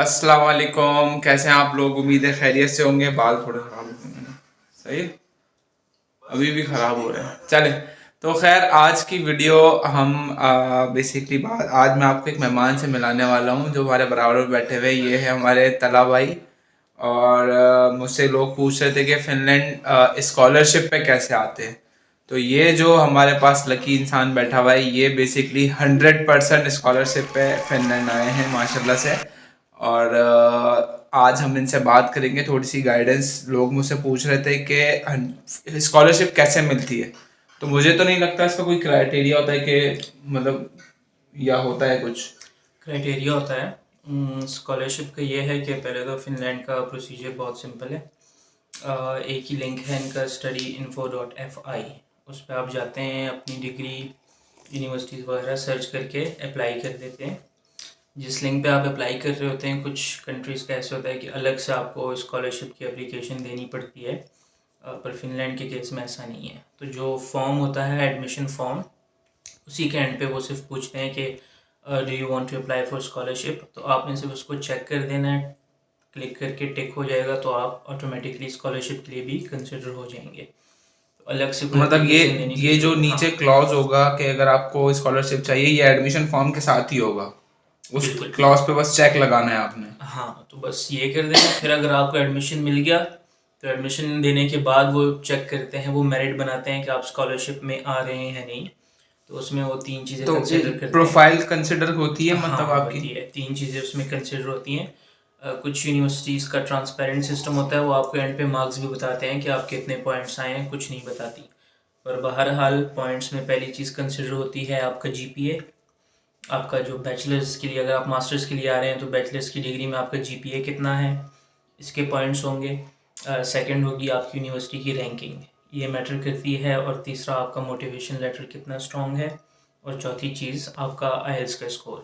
अस्सलाम वालेकुम। कैसे हैं आप लोग? उम्मीद है खैरियत से होंगे। बाल थोड़े खराब हो गए मैंने। सही है? अभी भी खराब हो रहे हैं। चले तो खैर आज की वीडियो हम बेसिकली बात आज मैं आपको एक मेहमान से मिलाने वाला हूँ जो हमारे बराबर में बैठे हुए। ये है हमारे तला भाई। और मुझसे लोग पूछ रहे थे कि फिनलैंड स्कॉलरशिप पे कैसे आते हैं। तो ये जो हमारे पास लकी इंसान बैठा हुआ है ये बेसिकली 100% स्कॉलरशिप पे फिनलैंड आए हैं माशाल्लाह से। और आज हम इनसे बात करेंगे थोड़ी सी गाइडेंस। लोग मुझसे पूछ रहे थे कि स्कॉलरशिप कैसे मिलती है। तो मुझे तो नहीं लगता इसका कोई क्राइटेरिया होता है कि मतलब या होता है कुछ। क्राइटेरिया होता है स्कॉलरशिप का। ये है कि पहले तो फिनलैंड का प्रोसीजर बहुत सिंपल है। एक ही लिंक है इनका studyinfo.fi। उस पर आप जाते हैं, अपनी डिग्री यूनिवर्सिटीज़ वगैरह सर्च करके अप्लाई कर देते हैं। जिस लिंक पे आप अप्लाई कर रहे होते हैं, कुछ कंट्रीज़ का ऐसा होता है कि अलग से आपको स्कॉलरशिप की एप्लीकेशन देनी पड़ती है। पर फिनलैंड के केस में ऐसा नहीं है। तो जो फॉर्म होता है एडमिशन फॉर्म, उसी के एंड पे वो सिर्फ पूछते हैं कि do you want to apply for scholarship. तो आपने सिर्फ उसको चेक कर देना है, क्लिक करके टिक हो जाएगा तो आप ऑटोमेटिकली स्कॉलरशिप के लिए भी कंसिडर हो जाएंगे। तो अलग से कोई मतलब एप्लीकेशन देने की ये जो जरूरत। हाँ, नीचे क्लॉज होगा कि अगर आपको स्कॉलरशिप चाहिए ये एडमिशन फॉर्म के साथ ही होगा। उस बिल्कुल। क्लॉज पे बस चेक लगाना है आपने। हाँ, तो बस ये कर देना। फिर अगर आपको एडमिशन मिल गया तो एडमिशन देने के बाद वो चेक करते हैं, वो मेरिट बनाते हैं कि आप स्कॉलरशिप में आ रहे हैं नहीं। तो उसमें वो तीन चीज़ें तो कंसिडर करते हैं। प्रोफाइल कंसिडर होती है मतलब हाँ, आपकी। होती है। तीन चीज़ें उसमें कंसिडर होती हैं। कुछ यूनिवर्सिटीज़ का ट्रांसपेरेंट सिस्टम होता है, वो आपको एंड पे मार्क्स भी बताते हैं कि आप कितने पॉइंट्स आए हैं, कुछ नहीं बताती। पर बहरहाल पॉइंट्स में पहली चीज़ कंसिडर होती है आपका जीपीए। आपका जो बैचलर्स के लिए, अगर आप मास्टर्स के लिए आ रहे हैं तो बैचलर्स की डिग्री में आपका जीपीए कितना है, इसके पॉइंट्स होंगे। सेकंड होगी आपकी यूनिवर्सिटी की रैंकिंग, ये मैटर करती है। और तीसरा आपका मोटिवेशन लेटर कितना स्ट्रॉन्ग है। और चौथी चीज़ आपका आईएलटीएस का स्कोर।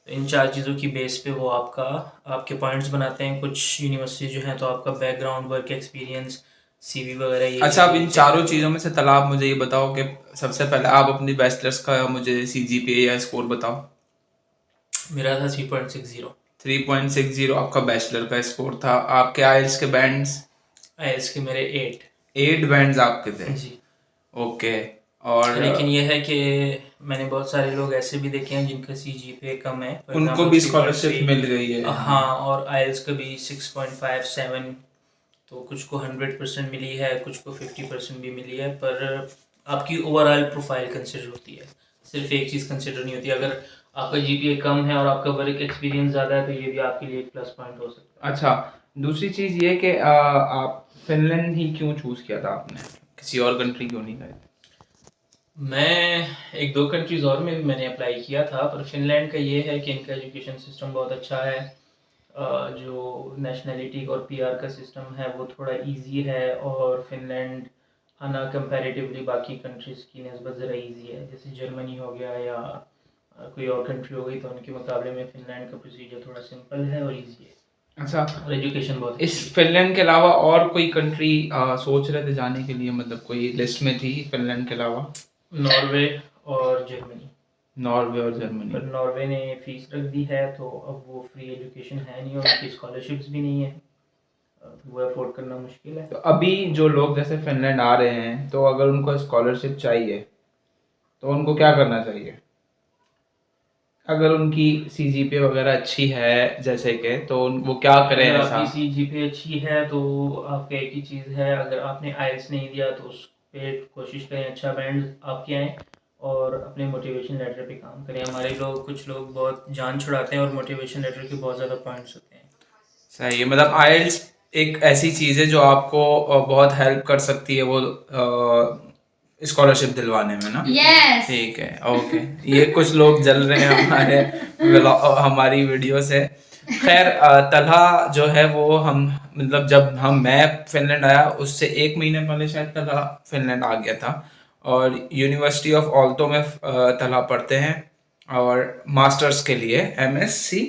तो इन चार चीज़ों की बेस पे वो आपके पॉइंट्स बनाते हैं। कुछ यूनिवर्सिटी जो है तो आपका बैकग्राउंड, वर्क एक्सपीरियंस, सीवी वगैरह ये अच्छा, अब चीज़ें इन चेक चारों करते चीज़ों हैं। में से तला आप मुझे ये बताओ कि सबसे पहले आप अपनी बैचलर्स का मुझे सीजीपीए या स्कोर बताओ। मेरा था 3.60। 3.60 आपका बैचलर का स्कोर था। आपके आइल्स के बैंड्स? आईएलटीएस के मेरे 8। 8 बैंड्स आपके थे। जी। ओके। और लेकिन ये है कि मैंने बहुत सारे लोग ऐसे भी देखे हैं जिनका सीजीपीए कम है, फॉर उनको एग्जांपल भी स्कॉलरशिप 3.3। मिल गई है, हाँ। हाँ, और आईएलटीएस का भी 6.57। तो कुछ को 100% मिली है, कुछ को 50% भी मिली है। पर आपकी ओवरऑल प्रोफाइल कंसिडर होती है, सिर्फ एक चीज़ कंसिडर नहीं होती। अगर आपका जीपीए कम है और आपका वर्क एक्सपीरियंस ज़्यादा है तो ये भी आपके लिए एक प्लस पॉइंट हो सकता है। अच्छा, दूसरी चीज़ ये कि आप फिनलैंड ही क्यों चूज़ किया था आपने? किसी और कंट्री क्यों नहीं गए? मैं एक दो कंट्रीज़ और में भी मैंने अप्लाई किया था, पर फिनलैंड का ये है कि इनका एजुकेशन सिस्टम बहुत अच्छा है। जो नेशनलिटी और पीआर का सिस्टम है वो थोड़ा इजी है। और फिनलैंड आना कंपैरेटिवली बाकी कंट्रीज़ की नस्बत ज़रा इजी है। जैसे जर्मनी हो गया या कोई और कंट्री हो गई, तो उनके मुकाबले में फिनलैंड का प्रोसीजर थोड़ा सिंपल है और इजी है। अच्छा, और एजुकेशन बहुत इस अच्छी है। फिनलैंड के अलावा और कोई कंट्री सोच रहे थे जाने के लिए? मतलब कोई लिस्ट में थी फिनलैंड के अलावा? नॉर्वे और जर्मनी। नॉर्वे और जर्मनी। पर नॉर्वे ने फीस रख दी है तो अब वो फ्री एजुकेशन है नहीं और उनकी स्कॉलरशिप्स भी नहीं है। तो वो अफोर्ड करना मुश्किल है। तो अभी जो लोग जैसे फिनलैंड आ रहे हैं तो अगर उनको स्कॉलरशिप चाहिए तो उनको क्या करना चाहिए? अगर उनकी सीजीपीए वगैरह अच्छी है जैसे कि, तो वो क्या करें अगर ऐसा? आपकी सीजीपीए अच्छी है तो आपका एक ही चीज़ है, अगर आपने आईएलटीएस नहीं दिया तो उस पे कोशिश करें अच्छा बैंड आपके आए। और अपने मोटिवेशन लेटर पे काम करें। हमारे लोग, कुछ लोग बहुत जान छुड़ाते हैं और मोटिवेशन लेटर के बहुत ज़्यादा पॉइंट्स होते हैं। सही है। मतलब आइल्स एक ऐसी चीज़ है जो आपको बहुत हेल्प कर सकती है वो स्कॉलरशिप दिलवाने में ना। यस। ठीक है, ओके। ये कुछ लोग जल रहे हैं हमारे हमारी वीडियो से। खैर तलहा जो है वो हम मतलब जब मैं फिनलैंड आया उससे 1 महीने पहले शायद तलहा फिनलैंड आ गया था। और यूनिवर्सिटी ऑफ ऑल्टो में तलहा पढ़ते हैं। और मास्टर्स के लिए MSc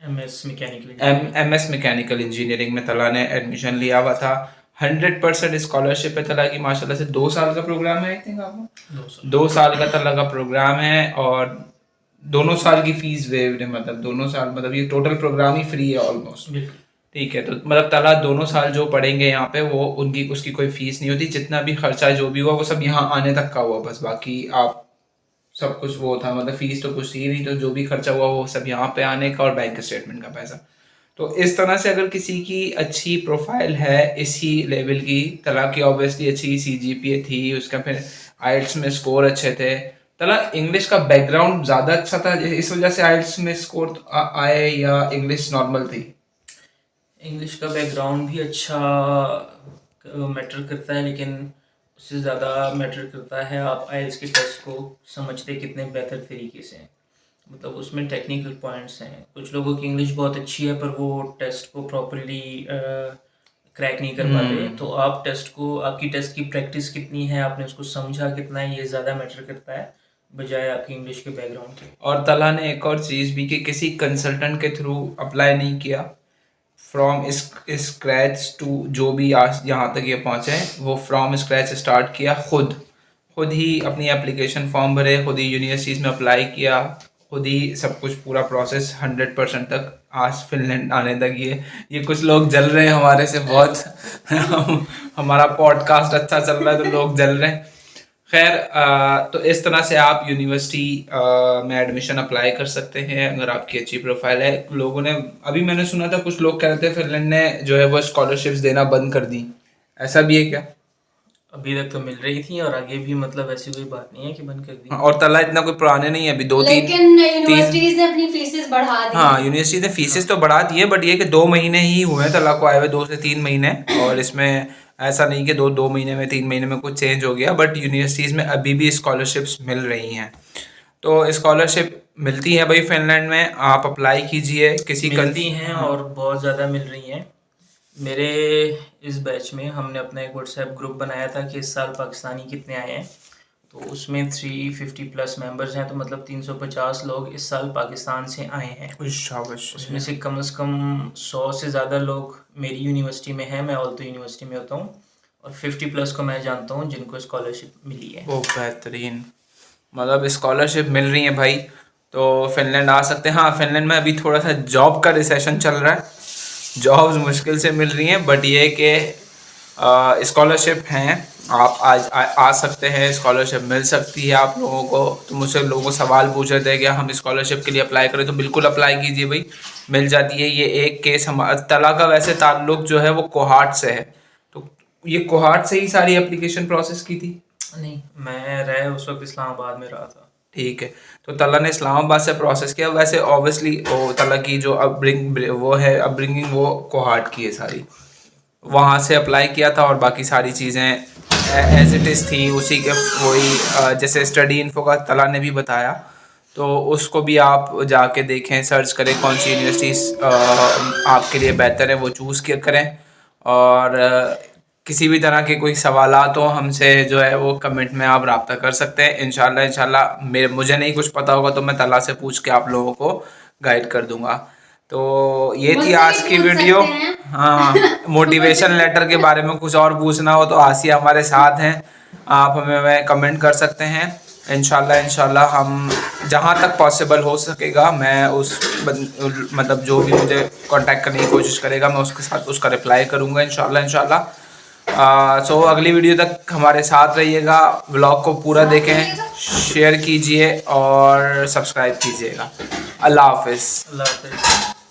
MS mechanical engineering. MS mechanical engineering में तला ने एडमिशन लिया हुआ था। 100% स्कॉलरशिप है तला की माशाल्लाह से। 2 साल का प्रोग्राम है, आई थिंक आपको 2 साल। 2 साल का तला का प्रोग्राम है। और दोनों साल की फीस वेव्ड है, मतलब दोनों साल, मतलब ये टोटल प्रोग्राम ही फ्री है ऑलमोस्ट। बिल्कुल। ठीक है, तो मतलब तला दोनों साल जो पढ़ेंगे यहाँ पे वो उनकी उसकी कोई फीस नहीं होती, जितना भी खर्चा जो भी हुआ वो सब यहाँ आने तक का हुआ बस, बाकी आप सब कुछ वो था, मतलब फीस तो कुछ थी नहीं, तो जो भी खर्चा हुआ वो सब यहाँ पे आने का और बैंक स्टेटमेंट का पैसा। तो इस तरह से अगर किसी की अच्छी प्रोफाइल है इसी लेवल की, तला की ऑब्वियसली अच्छी CGPA थी उसका, फिर आइल्स में स्कोर अच्छे थे, तला इंग्लिश का बैकग्राउंड ज़्यादा अच्छा था इस वजह से आइल्स में स्कोर आए, या इंग्लिश नॉर्मल थी? इंग्लिश का बैकग्राउंड भी अच्छा मैटर करता है, लेकिन उससे ज़्यादा मैटर करता है आप आइल्स के टेस्ट को समझते कितने बेहतर तरीके से हैं। मतलब उसमें टेक्निकल पॉइंट्स हैं, कुछ लोगों की इंग्लिश बहुत अच्छी है पर वो टेस्ट को प्रॉपरली क्रैक नहीं कर पाते। तो आप टेस्ट को, आपकी टेस्ट की प्रैक्टिस कितनी है, आपने उसको समझा कितना है, ये ज़्यादा मैटर करता है बजाय आपकी इंग्लिश के बैकग्राउंड के। और तला ने एक और चीज़ भी कि किसी कंसल्टेंट के थ्रू अप्लाई नहीं किया, फ्रॉम स्क्रैच टू जो भी आज यहाँ तक ये पहुँचे हैं वो फ्रॉम स्क्रैच स्टार्ट किया, खुद ही अपनी एप्लीकेशन फॉर्म भरे, खुद ही यूनिवर्सिटीज़ में अप्लाई किया, खुद ही सब कुछ पूरा प्रोसेस 100% तक आज फिनलैंड आने तक। ये कुछ लोग जल रहे हैं हमारे से बहुत हमारा पॉडकास्ट अच्छा चल रहा है तो लोग जल रहे हैं। खैर तो इस तरह से आप यूनिवर्सिटी में एडमिशन अप्लाई कर सकते हैं अगर आपकी अच्छी प्रोफाइल है। लोगों ने, अभी मैंने सुना था कुछ लोग कह रहे थे फिनलैंड ने जो है वो स्कॉलरशिप्स देना बंद कर दी, ऐसा भी है क्या? अभी तक तो मिल रही थी और आगे भी, मतलब ऐसी कोई बात नहीं है कि बंद कर दी। हाँ, और तला इतना कोई पुराने नहीं है अभी, लेकिन यूनिवर्सिटीज ने अपनी फीसेस बढ़ा दी। हाँ, यूनिवर्सिटी ने फीसेस तो बढ़ा दी है, बट ये कि 2 महीने ही हुए हैं तला को आए हुए, 2 से 3 महीने, और इसमें ऐसा नहीं कि 2 महीने में 3 महीने में कुछ चेंज हो गया, बट यूनिवर्सिटीज़ में अभी भी स्कॉलरशिप्स मिल रही हैं। तो स्कॉलरशिप मिलती है भाई फिनलैंड में, आप अप्लाई कीजिए किसी मिलती हैं और बहुत ज़्यादा मिल रही हैं। मेरे इस बैच में हमने अपना एक व्हाट्सएप ग्रुप बनाया था कि इस साल पाकिस्तानी कितने आए हैं, तो उसमें 350 प्लस मेंबर्स हैं, तो मतलब 350 लोग इस साल पाकिस्तान से आए हैं। उसमें से कम 100 से ज़्यादा लोग मेरी यूनिवर्सिटी में हैं, मैं ऑल्तो यूनिवर्सिटी में होता हूँ, और 50 प्लस को मैं जानता हूँ जिनको स्कॉलरशिप मिली है। वो बेहतरीन, मतलब स्कॉलरशिप मिल रही है भाई, तो फिनलैंड आ सकते हैं। हाँ, फिनलैंड में अभी थोड़ा सा जॉब का रिसेशन चल रहा है, जॉब्स मुश्किल से मिल रही हैं, बट ये कि स्कॉलरशिप हैं, आप आज आ सकते हैं, स्कॉलरशिप मिल सकती है आप लोगों को। तो मुझसे लोगों को सवाल पूछ रहे थे कि हम स्कॉलरशिप के लिए अप्लाई करें, तो बिल्कुल अप्लाई कीजिए भाई, मिल जाती है। ये एक केस हमारा तला का वैसे ताल्लुक जो है वो कोहाट से है, तो ये कोहाट से ही सारी एप्लीकेशन प्रोसेस की थी? नहीं, मैं रहे उस वक्त इस्लामाबाद में रहा था। ठीक है, तो तला ने इस्लामाबाद से प्रोसेस किया, वैसे ऑब्वियसली तला की जो अपब्रिंगिंग वो कोहाट की है सारी, वहाँ से अप्लाई किया था, और बाकी सारी चीज़ें एज इट इज़ थी उसी के वही, जैसे स्टडी इन्फो का तला ने भी बताया, तो उसको भी आप जाके देखें, सर्च करें कौन सी यूनिवर्सिटीज़ आपके लिए बेहतर है वो चूज़ किया करें। और किसी भी तरह के कोई सवालात हो हमसे जो है वो कमेंट में आप रब्ता कर सकते हैं। इंशाल्लाह मुझे नहीं कुछ पता होगा तो मैं तला से पूछ के आप लोगों को गाइड कर दूंगा। तो ये थी आज की वीडियो। हाँ, मोटिवेशन लेटर के बारे में कुछ और पूछना हो तो आसिया हमारे साथ हैं, आप हमें कमेंट कर सकते हैं। इंशाल्लाह हम जहाँ तक पॉसिबल हो सकेगा, मैं मतलब जो भी मुझे कांटेक्ट करने की कोशिश करेगा मैं उसके साथ उसका रिप्लाई करूँगा इंशाल्लाह। सो अगली वीडियो तक हमारे साथ रहिएगा, व्लॉग को पूरा देखें, शेयर कीजिए और सब्सक्राइब कीजिएगा। अल्लाह हाफिज़। अल्लाह हाफ़िज़।